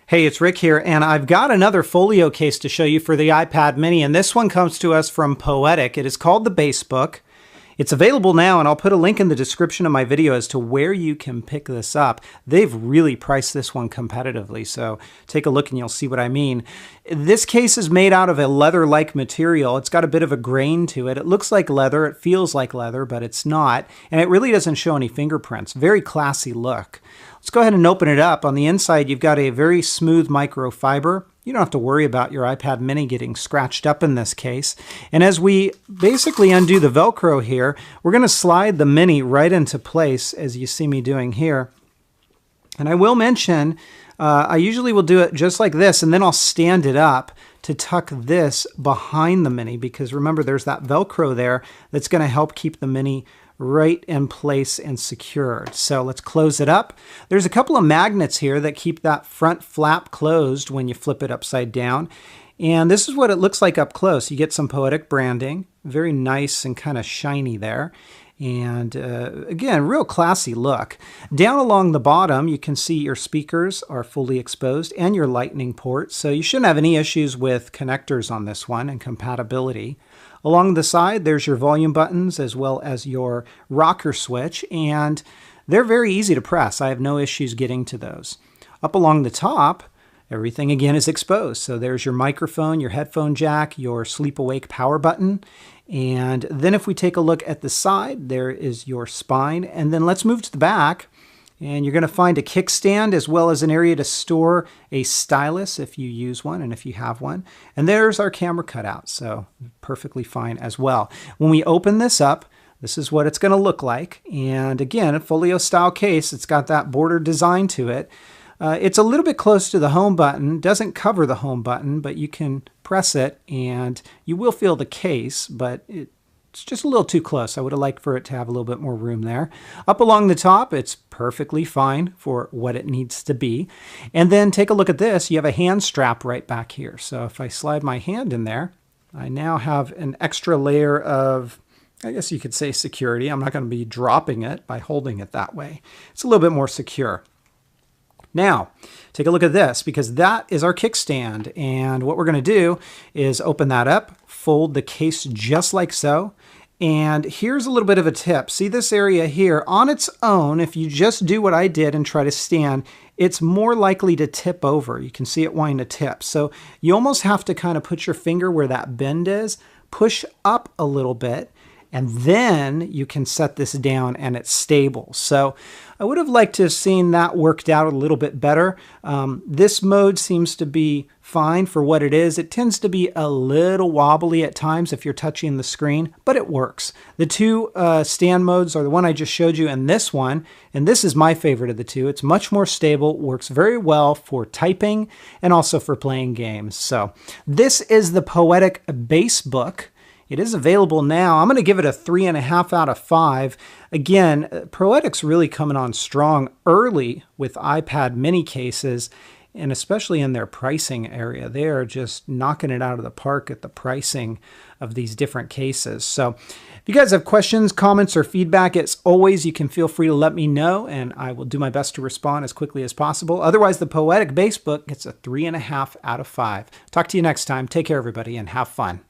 Hey, it's Rick here, and I've got another folio case to show you for the iPad mini, and this one comes to us from Poetic. It is called the Basebook. It's available now, and I'll put a link in the description of my video as to where you can pick this up. They've really priced this one competitively, so take a look and you'll see what I mean. This case is made out of a leather-like material. It's got a bit of a grain to it. It looks like leather, it feels like leather, but it's not, and it really doesn't show any fingerprints. Very classy look. Let's go ahead and open it up. On the inside, you've got a very smooth microfiber. You don't have to worry about your iPad mini getting scratched up in this case. And as we basically undo the Velcro here, we're going to slide the mini right into place, as you see me doing here. And I will mention, I usually will do it just like this, and then I'll stand it up to tuck this behind the mini, because remember, there's that Velcro there that's going to help keep the mini right in place and secured. So let's close it up. There's a couple of magnets here that keep that front flap closed when you flip it upside down. And this is what it looks like up close. You get some Poetic branding, very nice and kind of shiny there. And again, real classy look. Down along the bottom, you can see your speakers are fully exposed and your lightning port. So you shouldn't have any issues with connectors on this one and compatibility. Along the side, there's your volume buttons as well as your rocker switch, and they're very easy to press. I have no issues getting to those. Up along the top, everything again is exposed. So there's your microphone, your headphone jack, your sleep-awake power button. And then if we take a look at the side, there is your spine. And then let's move to the back. And you're going to find a kickstand as well as an area to store a stylus if you use one and if you have one. And there's our camera cutout, so perfectly fine as well. When we open this up, this is what it's going to look like. And again, a folio style case. It's got that border design to it. It's a little bit close to the home button. Doesn't cover the home button, but you can press it and you will feel the case, but it's just a little too close. I would have liked for it to have a little bit more room there. Up along the top, it's perfectly fine for what it needs to be. And then take a look at this. You have a hand strap right back here. So if I slide my hand in there, I now have an extra layer of, I guess you could say, security. I'm not going to be dropping it by holding it that way. It's a little bit more secure. Now, take a look at this, because that is our kickstand. And what we're going to do is open that up, fold the case just like so. And here's a little bit of a tip. See this area here? On its own, if you just do what I did and try to stand, it's more likely to tip over. You can see it wanting to tip. So you almost have to kind of put your finger where that bend is, push up a little bit, and then you can set this down and it's stable. So I would have liked to have seen that worked out a little bit better. This mode seems to be fine for what it is. It tends to be a little wobbly at times if you're touching the screen, but it works. The two stand modes are the one I just showed you and this one, and this is my favorite of the two. It's much more stable, works very well for typing and also for playing games. So this is the Poetic Basebook. It is available now. I'm going to give it a 3.5 out of 5. Again, Poetic's really coming on strong early with iPad mini cases, and especially in their pricing area. They are just knocking it out of the park at the pricing of these different cases. So if you guys have questions, comments, or feedback, as always, you can feel free to let me know, and I will do my best to respond as quickly as possible. Otherwise, the Poetic Basebook gets a 3.5 out of 5. Talk to you next time. Take care, everybody, and have fun.